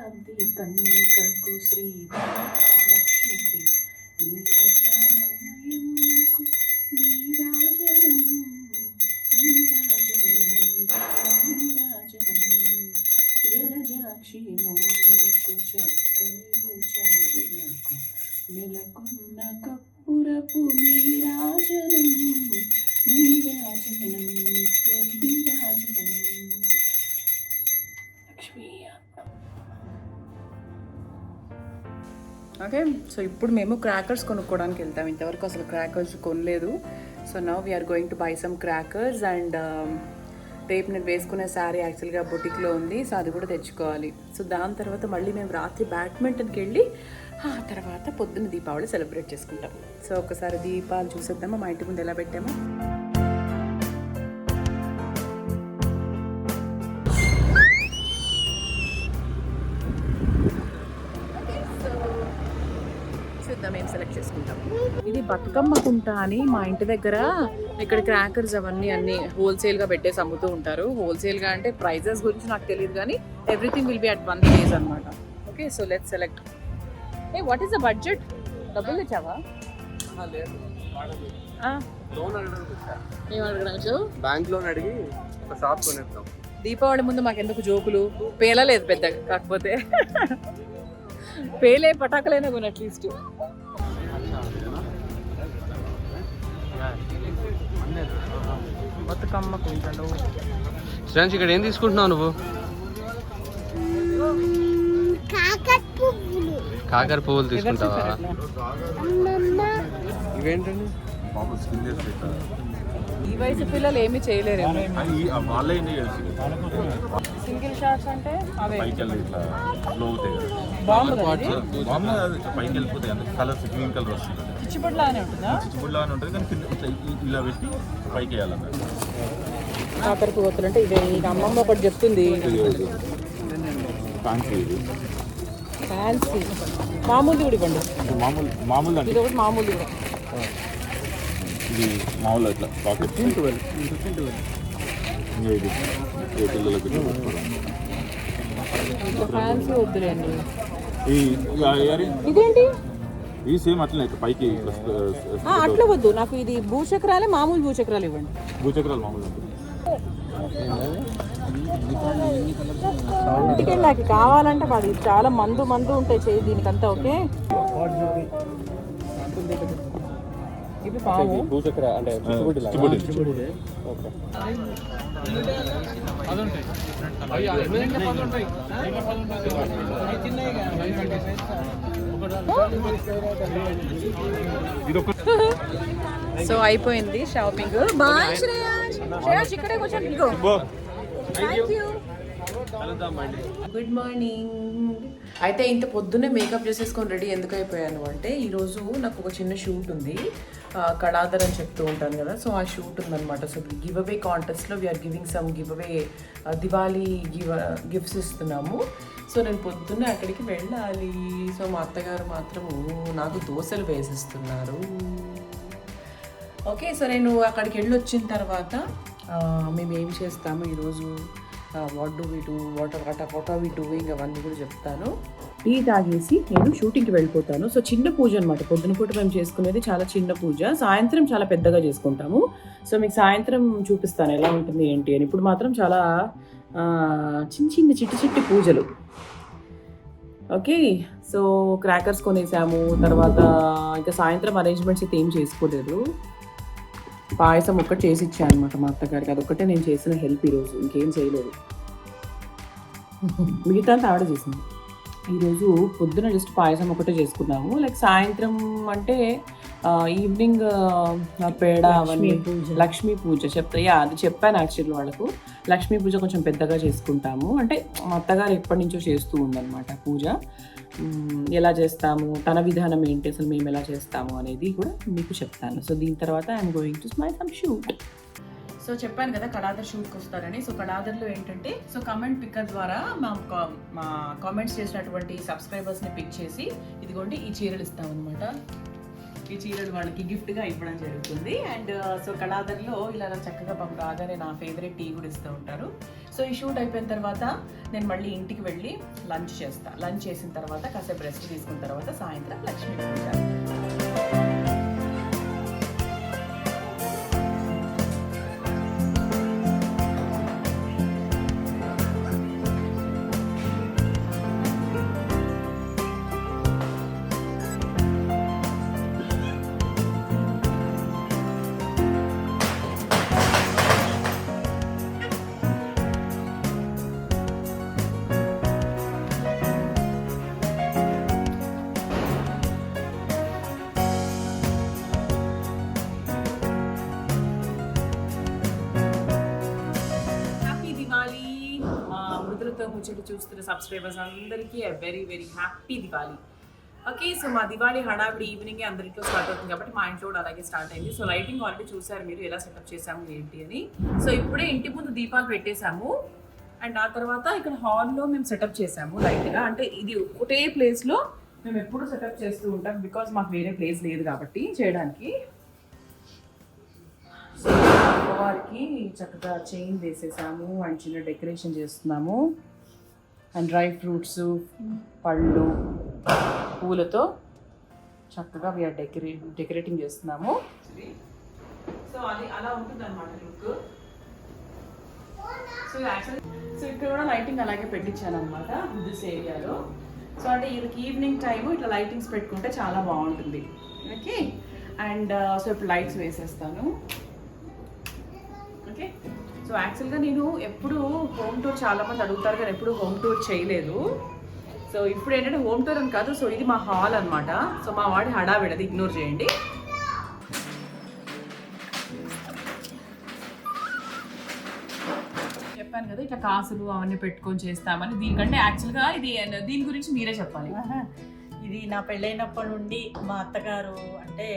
క్షీరాబ్ది కన్యకకు శ్రీ మహాలక్ష్మికి నీరజానయమునకు నీరాజనం నీరాజనం నీరాజనం జలజాక్షి మోమునకు చక్కని భుజంబునకు నెలకొన్న కప్పురపు నీరాజనం నీరాజనం నిత్య నీరాజనం లక్ష్మీ. ఓకే, సో ఇప్పుడు మేము క్రాకర్స్ కొనుక్కోవడానికి వెళ్తాం. ఇంతవరకు అసలు క్రాకర్స్ కొనలేదు. So now we're going to buy some crackers and రేపు నేను వేసుకునే శారీ యాక్చువల్గా బొటిక్లో ఉంది, సో అది కూడా తెచ్చుకోవాలి. సో దాని తర్వాత మళ్ళీ మేము రాత్రి బ్యాడ్మింటన్కి వెళ్ళి ఆ తర్వాత పొద్దున్న దీపావళి సెలబ్రేట్ చేసుకుంటాం. సో ఒకసారి దీపాలు చూసేద్దామా మా ఇంటి ముందు ఎలా పెట్టామో. మేము సెలెక్ట్ చేసుకుంటాం. ఇది బతుకమ్మ కుంట అని మా ఇంటి దగ్గర ఇక్కడ క్రాకర్స్ అవన్నీ అన్ని హోల్సేల్గా పెట్టేసి అమ్ముతూ ఉంటారు. హోల్సేల్గా అంటే ప్రైజెస్ గురించి నాకు తెలియదు, కానీ everything will be at one place అనమాట. Okay, so let's select. ఏ వాట్ ఈస్ ద బడ్జెట్? డబ్బులు తెచ్చావా? ఏం అడగచ్చు? బ్యాంక్ లోన్ అడిగి ఒక షాప్ కొనేద్దాం. దీపావళి ముందు మాకెందుకు జోకులు? పేలలేదు పెద్దగా, కాకపోతే పేలే పటాకులైనా కొని అట్లీస్ట్. బతుకమ్మ కుంటలు. శ్రేయాన్స్, ఇక్కడ ఏం తీసుకుంటున్నావు నువ్వు? కాకర పువ్వులు తీసుకుంటావా? ఇవేంటండి? ఈ వయసు పిల్లలు ఏమి చేయలేరు. సింగిల్ షాట్స్ అంటే అవే చిచ్చుబడిలానే ఉంటుందా? కాకర పువ్వులు అంటే ఇదే. అమ్మమ్మ ఒకటి చెప్తుంది, ఫ్యాన్సీ. మామూలుది కూడా ఇవ్వండి. ఇది ఒకటి మామూలుది కూడా. ఇది మామూలు ఇట్లా పాకెట్ 15-12 ఇది పిల్లలకి ఫ్యాన్సీ వద్దులేండి. ఇదేంటి? ఇది సేమ్ అట్లనే పైకి అట్లా వద్దు నాకు. ఇది భూచక్రాలే, మామూలు భూచక్రాలు ఇవ్వండి. భూచక్రాలు మామూలు ఇంటికి వెళ్ళాక కావాలంటే వాడు చాలా మందు ఉంటాయి చేయి దీనికంతా. ఓకే, ఇవి పాము భూచక్ర అంటే సో అయిపోయింది షాపింగ్. బాయ్ శ్రేయాష్, ఇక్కడే కూర్చొని గుడ్ మార్నింగ్. అయితే ఇంత పొద్దున్నే మేకప్ చేసేసుకొని రెడీ ఎందుకు అయిపోయాను అంటే, ఈరోజు నాకు ఒక చిన్న షూట్ ఉంది. కళాధర్ అని చెప్తూ ఉంటాను కదా, సో ఆ షూట్ ఉందన్నమాట. సో గివ్ అవే కాంటెస్ట్లో we are giving some giveaway Diwali gifts ఇస్తున్నాము. సో నేను పొద్దున్నే అక్కడికి వెళ్ళాలి. సో మా అత్తగారు మాత్రము నాకు దోశలు వేసిస్తున్నారు. ఓకే, సో నేను అక్కడికి వెళ్ళి వచ్చిన తర్వాత మేము ఏం చేస్తాము ఈరోజు, వాట్ వి డూయింగ్ అవన్నీ కూడా చెప్తాను. టీ తాగేసి నేను షూటింగ్కి వెళ్ళిపోతాను. సో చిన్న పూజ అనమాట. పొద్దున పూట మేము చేసుకునేది చాలా చిన్న పూజ. సాయంత్రం చాలా పెద్దగా చేసుకుంటాము. సో మీకు సాయంత్రం చూపిస్తాను ఎలా ఉంటుంది ఏంటి అని. ఇప్పుడు మాత్రం చాలా చిన్న చిట్టి పూజలు. ఓకే, సో క్రాకర్స్ కొనేసాము. తర్వాత ఇంకా సాయంత్రం అరేంజ్మెంట్స్ అయితే ఏం చేసుకోలేదు. పాయసం ఒక్కటి చేసి ఇచ్చాను అనమాట మా అత్తగారికి. అదొక్కటే నేను చేసిన హెల్ప్ ఈరోజు, ఇంకేం చేయలేదు. మిగతా అంతా ఆవిడ చేసింది. ఈరోజు పొద్దున జస్ట్ పాయసం ఒకటే చేసుకున్నాము. లైక్ సాయంత్రం అంటే ఈవినింగ్ పేడ అవన్నీ లక్ష్మీ పూజ అది చెప్పాను యాక్చువల్లీ వాళ్ళకు. లక్ష్మీ పూజ కొంచెం పెద్దగా చేసుకుంటాము. అంటే మా అత్తగారు ఎప్పటి నుంచో చేస్తూ ఉందన్నమాట పూజ. ఎలా చేస్తాము, తన విధానం ఏంటి, అసలు మేము ఎలా చేస్తాము అనేది కూడా మీకు చెప్తాను. సో దీని తర్వాత I'm going to my some shoot. So చెప్పాను కదా కళాధర్ షూట్కి వస్తారని. సో కళాధర్లో ఏంటంటే, సో కమెంట్ పిక్కర్ ద్వారా మా కామెంట్స్ చేసినటువంటి సబ్స్క్రైబర్స్ని పిక్ చేసి ఇదిగోండి ఈ చీరలు ఇస్తామన్నమాట. ఈ చీరలు వాళ్ళకి గిఫ్ట్గా ఇవ్వడం జరుగుతుంది. అండ్ సో కళాదర్లో ఇలా చక్కగా పాపం రాగానే నా ఫేవరెట్ టీ కూడా ఇస్తూ ఉంటారు. సో ఈ షూట్ అయిపోయిన తర్వాత నేను మళ్ళీ ఇంటికి వెళ్ళి లంచ్ చేస్తాను. లంచ్ చేసిన తర్వాత కాసేపు రెస్ట్ తీసుకున్న తర్వాత సాయంత్రం లక్ష్మీ పూజ. మృదులతో ముచ్చట చూస్తున్న సబ్స్క్రైబర్స్ అందరికీ very very happy Diwali. Okay, so మా దివాళీ హడావిడి ఈవినింగ్ అందరితో స్టార్ట్ అవుతుంది కాబట్టి మా ఇంట్లో కూడా అలాగే స్టార్ట్ అయింది. సో లైటింగ్ ఆల్రెడీ చూసారు మీరు ఎలా సెటప్ చేసాము ఏంటి అని. సో ఇప్పుడే ఇంటి ముందు దీపాలు పెట్టేశాము. అండ్ ఆ తర్వాత ఇక్కడ హాల్లో మేము సెటప్ చేసాము లైట్గా. అంటే ఇది ఒకటే ప్లేస్లో మేము ఎప్పుడు సెటప్ చేస్తూ ఉంటాం బికాజ్ మాకు వేరే ప్లేస్ లేదు కాబట్టి చేయడానికి. సో అమ్మవారికి చక్కగా చైన్ వేసేసాము అండ్ చిన్న డెకరేషన్ చేస్తున్నాము. అండ్ డ్రై ఫ్రూట్స్, పళ్ళు, పూలతో చక్కగా వీఆర్ డెకరేటింగ్ చేస్తున్నాము. సో అది అలా ఉంటుంది అనమాట లుక్. సో యాక్చువల్లీ సో ఇక్కడ కూడా లైటింగ్ అలాగే పెట్టించాను అనమాట దిస్ ఏరియాలో. సో అంటే వీళ్ళకి ఈవినింగ్ టైము ఇట్లా లైటింగ్స్ పెట్టుకుంటే చాలా బాగుంటుంది. ఓకే, అండ్ సో ఇప్పుడు లైట్స్ వేసేస్తాను. ఓకే, సో యాక్చువల్గా నేను ఎప్పుడు హోమ్ టూర్ చాలామంది అడుగుతారు కానీ ఎప్పుడు హోమ్ టూర్ చేయలేదు. సో ఇప్పుడు ఏంటంటే హోమ్ టూర్ అని కాదు, సో ఇది మా హాల్ అనమాట. సో మా వాడి హడావిడి, అది ఇగ్నోర్ చేయండి. చెప్పాను కదా ఇట్లా కాసులు అవన్నీ పెట్టుకొని చేస్తామని. దీనికంటే యాక్చువల్గా ఇది దీని గురించి మీరే చెప్పాలి. ఇది నా పెళ్ళైనప్పటి నుండి మా అత్తగారు అంటే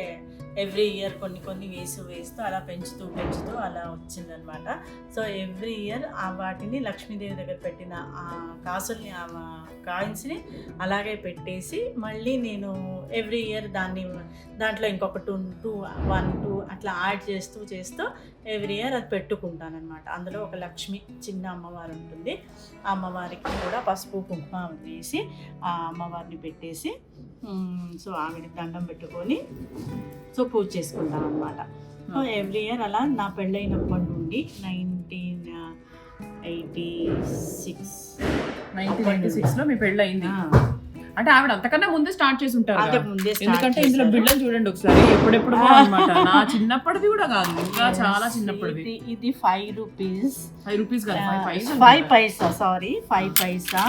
ఎవ్రీ ఇయర్ కొన్ని వేస్తూ అలా పెంచుతూ అలా వచ్చిందనమాట. సో ఎవ్రీ ఇయర్ ఆ వాటిని లక్ష్మీదేవి దగ్గర పెట్టిన ఆ కాసుల్ని ఆ కాయిన్స్ని అలాగే పెట్టేసి మళ్ళీ నేను ఎవ్రీ ఇయర్ దాంట్లో ఇంకొక 1-2 అట్లా యాడ్ చేస్తూ ఎవ్రీ ఇయర్ అది పెట్టుకుంటానమాట. అందులో ఒక లక్ష్మి చిన్న అమ్మవారు ఉంటుంది. ఆ అమ్మవారికి కూడా పసుపు కుంకుమ వేసి ఆ అమ్మవారిని పెట్టేసి సో ఆవిడ దండం పెట్టుకొని సో పూజ చేసుకుంటాం అనమాట. సో ఎవ్రీ ఇయర్ అలా నా పెళ్ళైనప్పటి నుండి 1996లో మీ పెళ్ళి అయింది. అంటే ఆవిడ అంతకన్నా ముందే స్టార్ట్ చేసి ఉంటారు. ఎందుకంటే ఇందులో బిళ్ళలు చూడండి ఒకసారి ఎప్పుడెప్పుడు అనమాట. నా చిన్నప్పటిది కూడా కాదు, ఇంకా చాలా చిన్నప్పటిది. ఇది 5 రూపీస్ 5 రూపీస్ కాదు 5 పైసా సారీ 5 పైసా.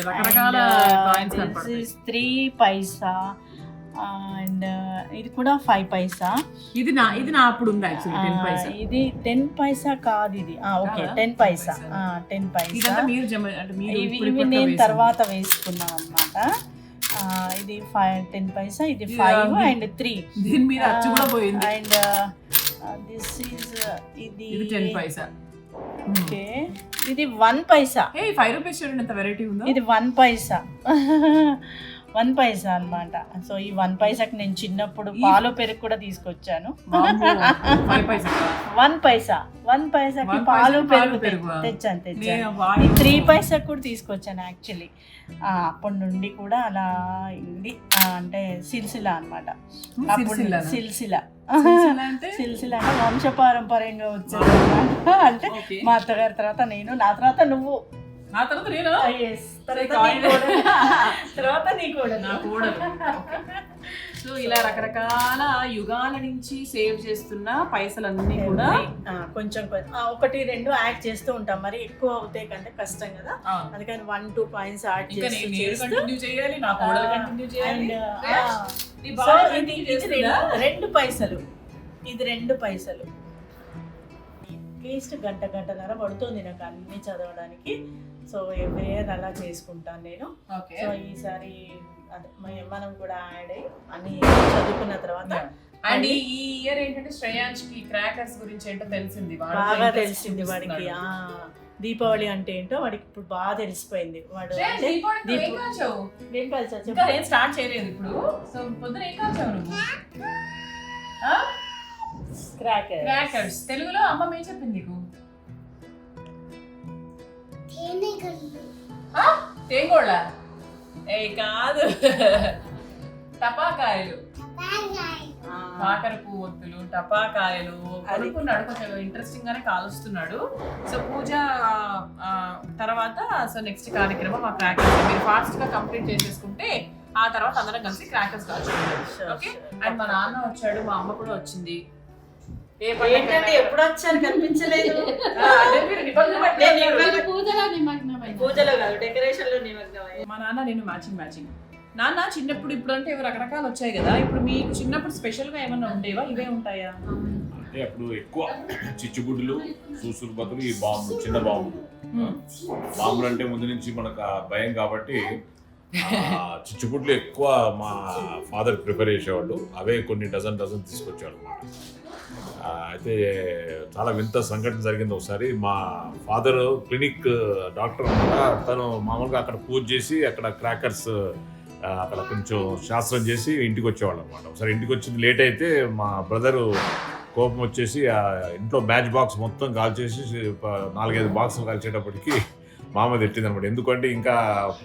రకరకాల కాయిన్స్ కనపడతాయి. 3 పైసా అండ్ ఇది కూడా 5 పైసా. ఇది నా అప్పుడు ఉంది యాక్చువల్లీ 10 పైసా. ఇది 10 పైసా కాదు ఇది. ఓకే 10 పైసా 10 పైసా. ఇవి నేను తర్వాత వేసుకున్నాను అనమాట. ఇది 10 పైసా, ఇది 5 అండ్ 3. దీని మీద అచ్చు కూడా పోయింది. అండ్ దిస్ ఈజ్ ఇది 10 పైసా. ఓకే, ఇది 1 పైసా. 5 రూపీస్ చూడండి ఎంత వెరైటీ ఉందో. ఇది 1 పైసా 1 పైసా అనమాట. సో ఈ 1 పైసాకి నేను చిన్నప్పుడు పాలు పెరుగు కూడా తీసుకొచ్చాను. 1 పైసాకి పాలు పెరుగు తెచ్చాను. 3 పైసాకి కూడా తీసుకొచ్చాను యాక్చువల్లీ. అప్పటి నుండి కూడా అలా ఉంది. అంటే సిల్సిలా అనమాట. సిల్సిలా అంటే వంశపారంపర్యంగా వచ్చేది అనమాట. అంటే మా అత్తగారి తర్వాత నేను, నా తర్వాత నువ్వు, నా తర్వాత నేను, తర్వాత నీ కూడా నా కూడా. సో ఇలా రకరకాల యుగాల నుంచి సేవ్ చేస్తున్న పైసలన్నీ కూడా కొంచెం 1-2 యాడ్ చేస్తూ ఉంటాం. మరి ఎక్కువ అవుతాయి కంటే కష్టం కదా, అందుకని 1-2 కాయిన్స్ యాడ్ చేయాలి. నా కోడలు కంటిన్యూ చేయాలి. 2 పైసలు. ఇది 2 పైసలు. అట్లీస్ట్ గంటన్నర పడుతుంది నాకు అన్ని చదవడానికి. సో ఎవ్రీ ఇయర్ అలా చేసుకుంటాను నేను. సో ఈసారి మనం కూడా యాడ్ అయ్యి అన్ని చదువుకున్న తర్వాత. అండ్ ఈ ఇయర్ ఏంటంటే శ్రేయాంష్కి క్రాకర్స్ గురించి ఏంటో తెలిసింది, బాగా తెలిసింది వాడికి. దీపావళి అంటే ఏంటో వాడికి ఇప్పుడు బాగా తెలిసిపోయింది. వాడు అంటే ఏం కాల్చావు? ఏం కాల్చా ఇంకా ఏం స్టార్ట్ చేయలేదు ఇప్పుడు. సో పొద్దున ఏం కాల్చావు నువ్వు? క్రాకర్స్. తెలుగులో అమ్మ ఏం చెప్పింది నీకు? తేంగోళ్ళ? ఏ కాదు, టపాకాయలు, కాకర పువ్వొత్తులు, టపాకాయలు కొనుక్కున్నాడు. కొంచెం ఇంట్రెస్టింగ్ గానే కాలుస్తున్నాడు. సో పూజ తర్వాత సో నెక్స్ట్ కార్యక్రమం ఆ క్రాకర్స్ మీరు ఫాస్ట్ గా కంప్లీట్ చేసేసుకుంటే ఆ తర్వాత అందరం కలిసి క్రాకర్స్ కాల్చుకుంటాం. ఓకే. అండ్ మా నాన్న వచ్చాడు, మా అమ్మ కూడా వచ్చింది. ఏంటంటే ఎప్పుడు వచ్చారు కనిపించలేదు. పూజలో కాదు, డెకరేషన్ లో నిమగ్నమై. మా నాన్న నేను మ్యాచింగ్. నాన్న చిన్నప్పుడు ఇప్పుడు అంటే రకరకాలు వచ్చాయి కదా, ఇప్పుడు మీకు చిన్నప్పుడు స్పెషల్ గా ఏమన్నా ఉండేవా? ఇవే ఉంటాయా? అంటే అప్పుడు ఎక్కువ చిచ్చుబుడ్డులు, సూసులు బదులు ఈ బాంబులు, చిన్న బాంబులు. బాంబులు అంటే ముందు నుంచి మనకు భయం కాబట్టి చిచ్చుబుడ్లు ఎక్కువ మా ఫాదర్ ప్రిపేర్ చేసేవాళ్ళు. అవే కొన్ని డజన్ తీసుకొచ్చేవాళ్ళు అన్నమాట. అయితే చాలా వింత సంఘటన జరిగింది ఒకసారి. మా ఫాదర్ క్లినిక్ డాక్టర్ అనమాట. తను మామూలుగా అక్కడ పూజ చేసి అక్కడ క్రాకర్స్ అక్కడ కొంచెం శాస్త్రం చేసి ఇంటికి వచ్చేవాళ్ళు అనమాట. ఒకసారి ఇంటికి వచ్చింది లేట్ అయితే మా బ్రదరు కోపం వచ్చేసి ఆ ఇంట్లో మ్యాచ్ బాక్స్ మొత్తం కాల్చేసి 4-5 బాక్సులు కాల్చేటప్పటికి మామ తిట్టింది అనమాట. ఎందుకంటే ఇంకా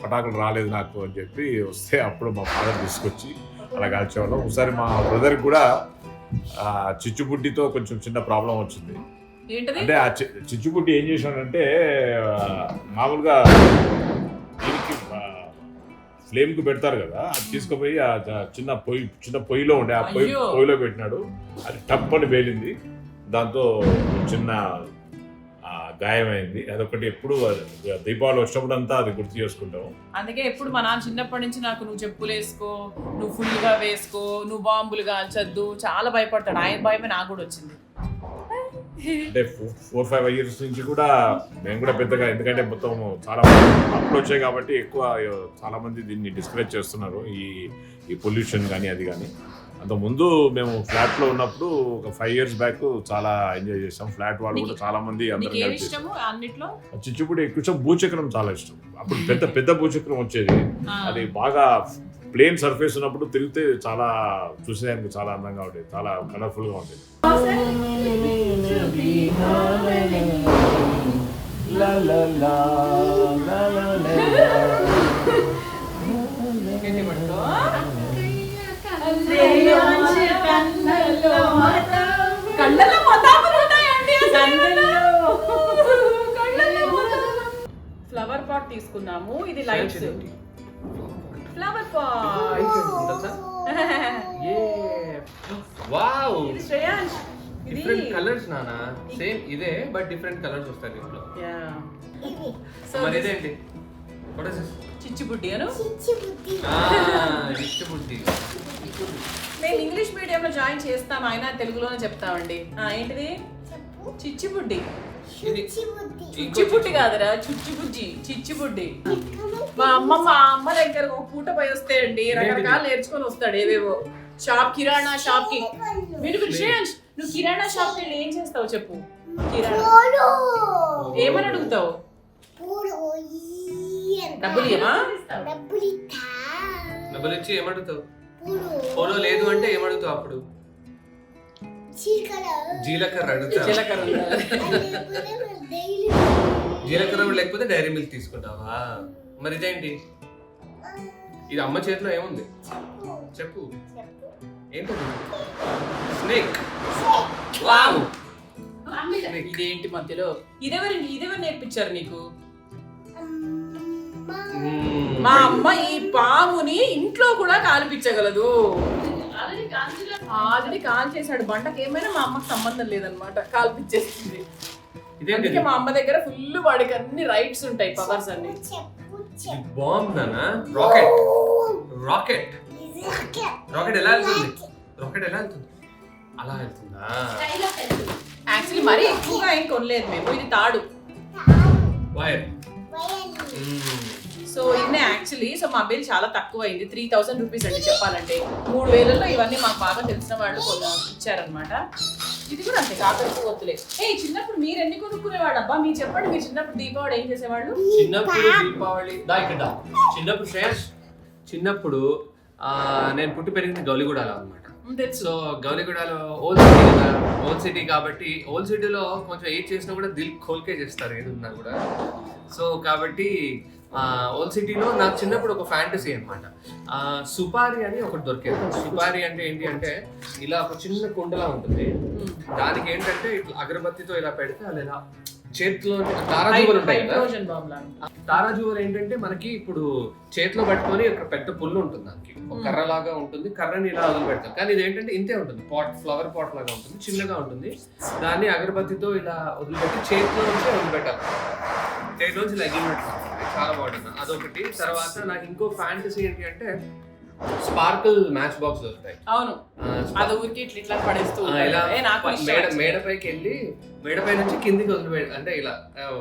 పటాకులు రాలేదు నాకు అని చెప్పి వస్తే అప్పుడు మా ఫాదర్ తీసుకొచ్చి అలా కాల్చేవాళ్ళం. ఒకసారి మా బ్రదర్కి కూడా చిచ్చుబుడ్డితో కొంచెం చిన్న ప్రాబ్లం వచ్చింది. అంటే ఆ చిచ్చుబుడ్డి ఏం చేశాడంటే మామూలుగా దీనికి ఫ్లేమ్కి పెడతారు కదా, అది తీసుకుపోయి ఆ చిన్న పొయ్యిలో ఉండే ఆ పొయ్యిలో పెట్టినాడు. అది టప్పని పేలింది. దాంతో చిన్న గాయమైంది. అదొకటి ఎప్పుడు దీపావళి వచ్చినప్పుడు అంతా అది గుర్తు చేసుకుంటాం. అందుకే ఎప్పుడు మా నాన్న చిన్నప్పటి నుంచి నాకు నువ్వు చెప్పులు వేసుకో, నువ్వు ఫుల్గా వేసుకో, నువ్వు బాంబులు కాల్చొద్దు చాలా భయపడతాడు. ఆయన భయమే నాకు కూడా వచ్చింది. అంటే 4-5 ఇయర్స్ నుంచి కూడా మేము కూడా పెద్దగా, ఎందుకంటే మొత్తం చాలా అప్పుడు వచ్చాయి కాబట్టి ఎక్కువ చాలా మంది దీన్ని డిస్కరేజ్ చేస్తున్నారు, ఈ పొల్యూషన్ కానీ అది కానీ. అంతకుముందు మేము ఫ్లాట్ లో ఉన్నప్పుడు ఒక 5 years బ్యాక్ చాలా ఎంజాయ్ చేసాం. ఫ్లాట్ వాళ్ళు కూడా చాలా మంది చిచ్చుబుడి కొంచెం భూచక్రం చాలా ఇష్టం. అప్పుడు పెద్ద భూచక్రం వచ్చేది. అది బాగా ప్లేన్ సర్ఫేస్ ఉన్నప్పుడు తిరిగితే చాలా చూసేదానికి చాలా అందంగా ఉండేది, చాలా కలర్ఫుల్ గా ఉండేది. ఫ్లవర్ పాట్ తీసుకున్నాము. ఇది లైట్స్ ఫ్లవర్ పాట్. వావ్, ఇది శ్రేయాంష్. డిఫరెంట్ కలర్స్ నానా. సేమ్ ఇదే బట్ డిఫరెంట్ కలర్స్ వస్తాయి దీంట్లో. సో మరి ఇదేంటి? What is this? చిచ్చుబుడ్డి అను. చిచ్చుబుడ్డి. నేను ఇంగ్లీష్ మీడియంలో జాయిన్ చేస్తాం, ఆయన తెలుగులోనే చెప్తామండి. ఏంటిది? చిచ్చుబుడ్డి. చిచ్చుబుడ్డి కాదురా, చిచ్చుబుడ్డి. మా అమ్మ దగ్గర ఒక పూట పోయి వస్తే అండి రకరకాలు నేర్చుకొని వస్తాడు ఏవేవో. కిరాణా షాప్ కి శ్రేయాంష్, నువ్వు కిరాణా షాప్ కి వెళ్ళి ఏం చేస్తావు చెప్పు? కిరాణా ఏమని అడుగుతావు? డబ్బులు ఇవ్వమా? డబ్బులు ఇచ్చి ఏమడుగుతావు? పోలో లేదు అంటే ఏమడుగుతావు అప్పుడు? జీలకర్ర అడుగుతావు. జీలకర్ర లేకపోతే డైరీ మిల్క్ తీసుకుంటావా? మరి ఇదేంటి? ఇది అమ్మ చేతిలో ఏముంది చెప్పు? ఏంటది? స్నేక్. వావ్, ఇదేంటి మధ్యలో? ఇదెవరు నేర్పించారు నీకు? మా అమ్మ ఈ పాముని ఇంట్లో కూడా కాల్పించగలదు. ఆల్రెడీ కాల్ చేశాడు. బండకి ఏమైనా మా అమ్మకి సంబంధం లేదనమాట, కాల్పించేస్తుంది. అందుకే మా అమ్మ దగ్గర ఫుల్ వాడికి అన్ని రైట్స్ ఉంటాయి, పవర్స్ అన్ని. బాంబ్ నానా. రాకెట్ ఎలా వెళ్తుంది? అలా వెళ్తుందా? యాక్చువల్లీ మరీ ఎక్కువగా ఏం కొనలేదు మేము. ఇది తాడు, వైర్. సో ఇన్నే యాక్చువల్లీ. సో మా బిల్ చాలా తక్కువ అయింది, 3000 రూపీస్ అండి చెప్పాలంటే. 3000లో ఇవన్నీ మాకు బాగా తెలిసిన వాళ్ళు ఇచ్చారనమాట. ఇది కూడా అంతే కాకర పువ్వొత్తులే. చిన్నప్పుడు మీరు ఎన్ని కొనుక్కునేవాడు అబ్బా? మీరు చెప్పండి, మీరు చిన్నప్పుడు దీపావళి ఏం చేసేవాళ్ళు? చిన్నప్పుడు దీపావళి చిన్నప్పుడు శ్రేయస్ చిన్నప్పుడు నేను పుట్టి పెరిగింది గౌలిగూడలో అనమాట. సో గౌలిగూడలో ఓల్డ్ సిటీ కదా, ఓల్డ్ సిటీ కాబట్టి ఓల్డ్ సిటీలో కొంచెం ఏది చేసినా కూడా దిల్ ఖోల్కే చేస్తారు ఏది ఉన్నా కూడా. సో కాబట్టి ఓల్డ్ సిటీలో నాకు చిన్నప్పుడు ఒక ఫ్యాంటసీ అనమాట. సుపారి అని ఒకటి దొరికేది. సుపారి అంటే ఏంటి అంటే ఇలా ఒక చిన్న కుండలా ఉంటుంది. దానికి ఏంటంటే ఇట్లా అగరబత్తితో ఇలా పెడితే అది ఇలా చేతిలో తారాజువలు ఉంటాయి కదా. తారాజువలు ఏంటంటే మనకి ఇప్పుడు చేతిలో పట్టుకొని ఇక్కడ పెద్ద పుల్లు ఉంటుంది, దానికి ఒక కర్ర లాగా ఉంటుంది. కర్రని ఇలా వదిలి పెడతాం. కానీ ఇది ఏంటంటే ఇంతే ఉంటుంది, ఫ్లవర్ పాట్ లాగా ఉంటుంది, చిన్నగా ఉంటుంది. దాన్ని అగరబత్తితో ఇలా వదిలిపెట్టి చేతిలో నుంచి వదిలిపెట్టాలి. చేతిలో నుంచి లెగినట్టు చాలా బాగుంటుంది. అదొకటి. తర్వాత నాకు ఇంకో ఫ్యాంటసీ ఏంటి అంటే స్పార్కిల్ మ్యాచ్ బాక్స్ దొరుకుతాయి. అవును, అది ఊరికి ఇట్లా పడేస్తూ మేడపైకి వెళ్ళి మేడపై నుంచి కిందికి వదిలిపెట్టి అంటే ఇలా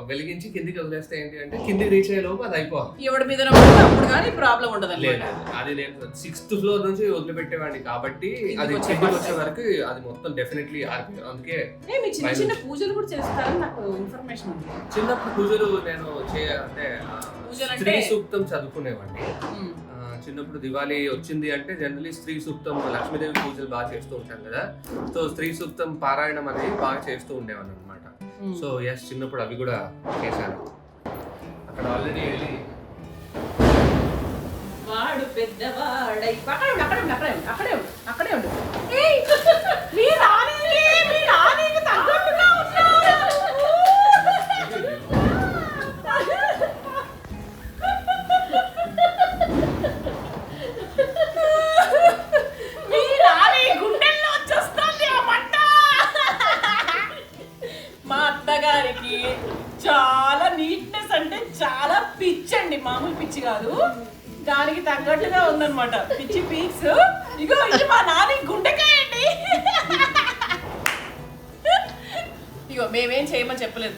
వెలిగించి కిందికి వదిలేస్తే ఏంటి అంటే కిందికి రీచ్ అయ్యే లోపు అది అయిపోవాలి. ఎవడి మీద అప్పుడు కానీ ప్రాబ్లం ఉండదు. లేదు, అది నేను 6th ఫ్లోర్ నుంచి వదిలిపెట్టేవాడిని కాబట్టి అది కిందికి వచ్చే వరకు అది మొత్తం డెఫినెట్లీ ఆరిపోయింది. అందుకే చిన్న చిన్న పూజలు కూడా చేస్తారని నాకు ఇన్ఫర్మేషన్ ఉంది. చిన్నప్పుడు పూజలు నేను అంటే స్త్రీ సూక్తం చదువుకునేవాడిని. చిన్నప్పుడు దివాళీ వచ్చింది అంటే జనరలీ స్త్రీ సూక్తం, లక్ష్మీదేవి పూజలు బాగా చేస్తూ ఉంటాం కదా. సో స్త్రీ సూక్తం పారాయణం అనేది బాగా చేస్తూ ఉండేవాడిని అనమాట. సో ఎస్, చిన్నప్పుడు అవి కూడా చేశాను. అక్కడ ఆల్రెడీ వెళ్ళి వాడు పెద్దవాడై అక్కడే ఉండు. మా అత్తగారికి చాలా నీట్నెస్ అంటే చాలా పిచ్చండి, మామూలు పిచ్చి కాదు. దానికి తగ్గట్టుగా ఉందన్నమాట పిచ్చి పీక్స్. ఇగో ఇది మా నాని గుండెకాయ అండి. ఇగో మేమేం చేయమని చెప్పలేదు,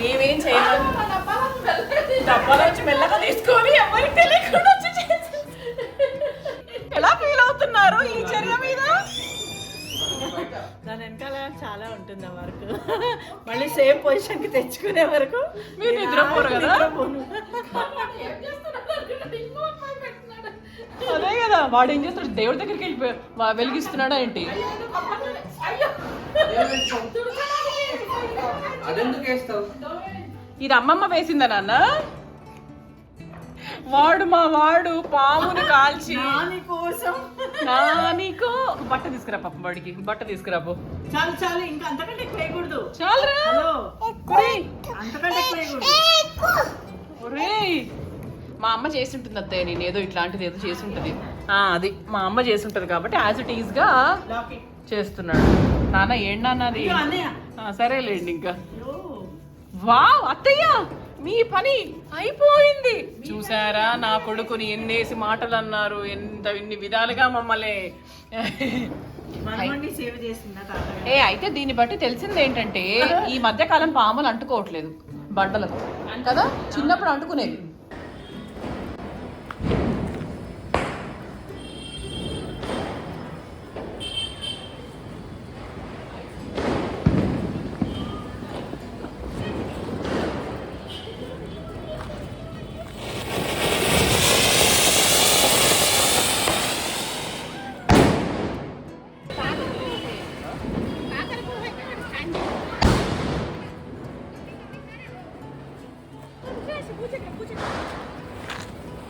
మేమేం చేయమని డబ్బాలో వచ్చి మెల్లగా తీసుకొని ఎవరికి తెలియకుండా వచ్చి ఎలా ఫీల్ అవుతున్నారు ఈ చర్య మీద? దాని వెనకాల చాలా ఉంటుంది ఆ వర్క్. మళ్ళీ సేమ్ పొజిషన్ కి తెచ్చుకునే వరకు మీరు నిద్రపోరు కదా. అదే కదా, వాడు ఏం చేస్తాడు, దేవుడి దగ్గరికి వెళ్ళిపోయి వెలిగిస్తున్నాడా ఏంటి? ఇది అమ్మమ్మ వేసిందా నాన్న? వాడు పామును కాల్చి నానికో బట్ట తీసుకురా, పాప వాడికి బట్ట తీసుకురా. చాలు ఇంకా అంతకంటే ఎక్కువ వేయకూడదు. చాలురా, అంతకంటే ఎక్కువ వేయకూడదు. మా అమ్మ చేసి ఉంటుంది అత్తయ్య, నేను ఏదో ఇట్లాంటిది ఏదో చేసి ఉంటుంది. అది మా అమ్మ చేసి ఉంటుంది కాబట్టి యాజ్ ఇట్ ఈస్ గా చేస్తున్నాడు. నాన్న ఏంటన్నది? సరేలేండి ఇంకా. వావ్ అత్తయ్య, మీ పని అయిపోయింది. చూసారా నా కొడుకుని ఎన్నేసి మాటలు అన్నారు, ఎన్ని విధాలుగా మమ్మల్ని అయితే దీన్ని బట్టి తెలిసింది ఏంటంటే ఈ మధ్య కాలం పాములు అంటుకోవట్లేదు బండలకు కదా, చిన్నప్పుడు అంటుకునేవి.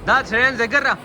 దా శ్రేయన్ దగ్గర రా.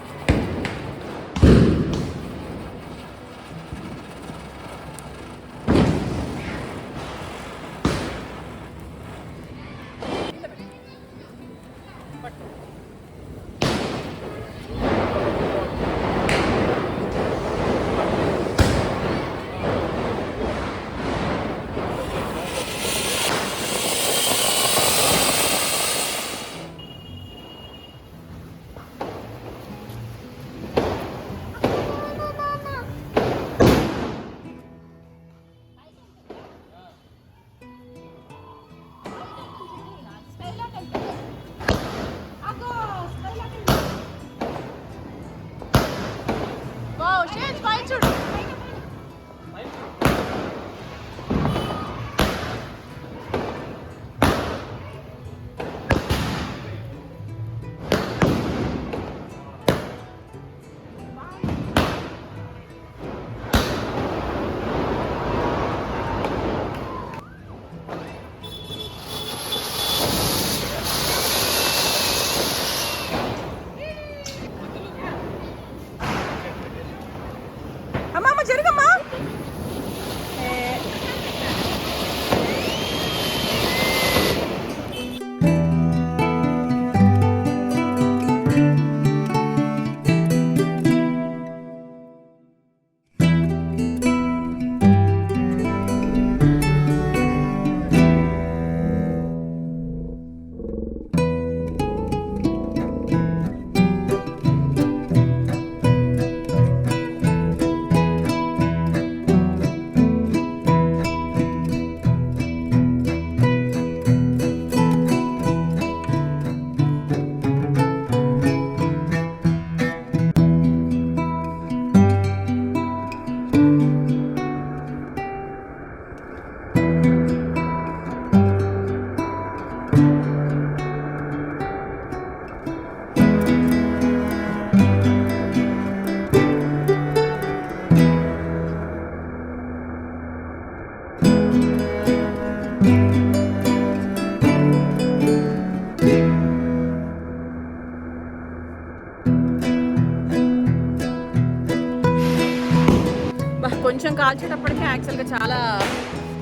కొంచెం కాల్చేటప్పటికే యాక్చువల్గా చాలా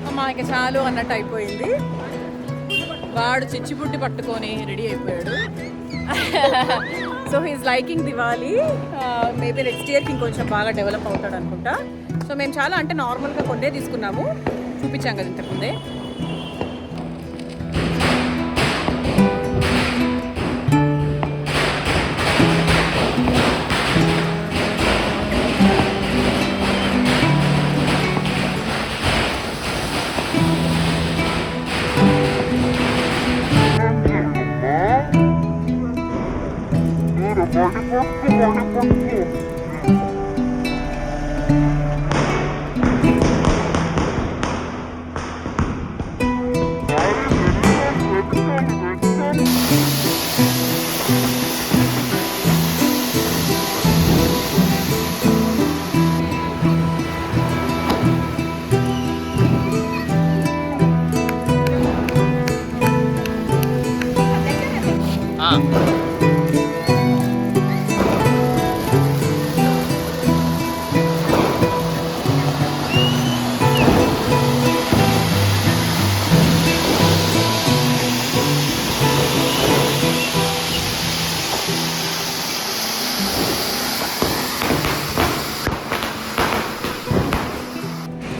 అమ్మా ఇక చాలు అన్నట్టు అయిపోయింది. వాడు చిచ్చుబుడ్డి పట్టుకొని రెడీ అయిపోయాడు. So he's liking Diwali. Maybe next ఇయర్కి ఇంకొంచెం బాగా డెవలప్ అవుతాడు అనుకుంటా. సో మేము చాలా అంటే నార్మల్గా కొన్నే తీసుకున్నాము, చూపించాం కదా ఇంతకుముందే.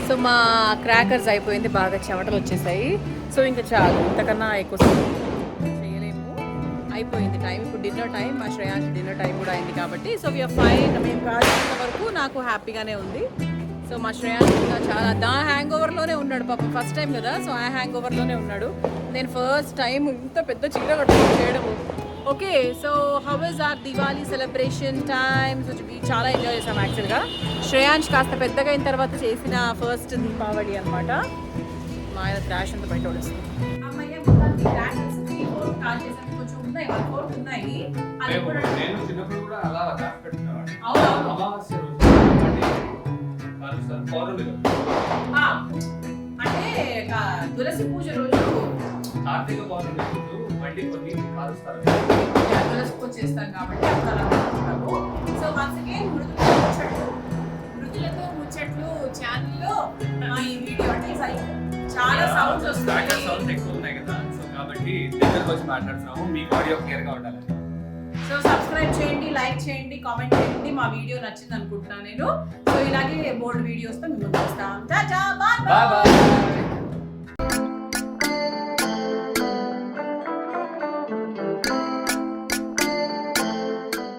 సో మా క్రాకర్స్ అయిపోయింది, బాగా చెమటలు వచ్చేసాయి. సో ఇంకా చాలు, ఇంతకన్నా ఎక్కువ చేయలేము, అయిపోయింది టైం. ఇప్పుడు డిన్నర్ టైం, మా శ్రేయాంశ్ డిన్నర్ టైం కూడా అయింది కాబట్టి సో వీఆర్ ఫైన్. మేము కాల్చేంత వరకు నాకు హ్యాపీగానే ఉంది. సో మా శ్రేయాంశ్ చాలా హ్యాంగ్ ఓవర్లోనే ఉన్నాడు పాపం, ఫస్ట్ టైం కదా. సో ఆ హ్యాంగ్ ఓవర్లోనే ఉన్నాడు. నేను ఫస్ట్ టైం ఇంత పెద్ద చీర కట్టుకొని చేయడము. Okay, so how is are Diwali celebration time? So చాలా ఎంజాయ్ చేసాం యాక్చువల్గా. శ్రేయాంశ్ కాస్త పెద్దగా అయిన తర్వాత చేసిన ఫస్ట్ దీపావళి అనమాట. మా ఆయన త్రాష్ అంతా బయట పడేస్తుంది. నేను చిన్నప్పుడు కూడా అలా రాసి పెట్టుకునేవాడిని. అమావాస్య రోజు అంటే తులసి పూజ రోజు, కార్తీక పౌర్ణమి రోజు మళ్ళీ కొన్ని కాలుస్తారు. తులసి పూజ చేస్తాం కాబట్టి అప్పుడు అలా పెట్టుకుంటాము. సో వన్స్ అగైన్ మృతులతో ముచ్చట్లు ఛానల్లో ఈ వీడియో అంటే చాలా సౌండ్స్ వస్తాయి, సౌండ్స్ ఎక్కువ ఉన్నాయి కదా. సో కాబట్టి దగ్గరకు వచ్చి మాట్లాడుతున్నాము, మీకు ఆడియో క్లియర్ గా ఉండాలి. సో సబ్స్క్రైబ్ చేయండి, లైక్ చేయండి, కామెంట్ చేయండి. మా వీడియో నచ్చింది అనుకుంటున్నాను నేను. సో ఇలాగే బోల్డ్ వీడియోస్తో మేము వస్తాం. Bye bye.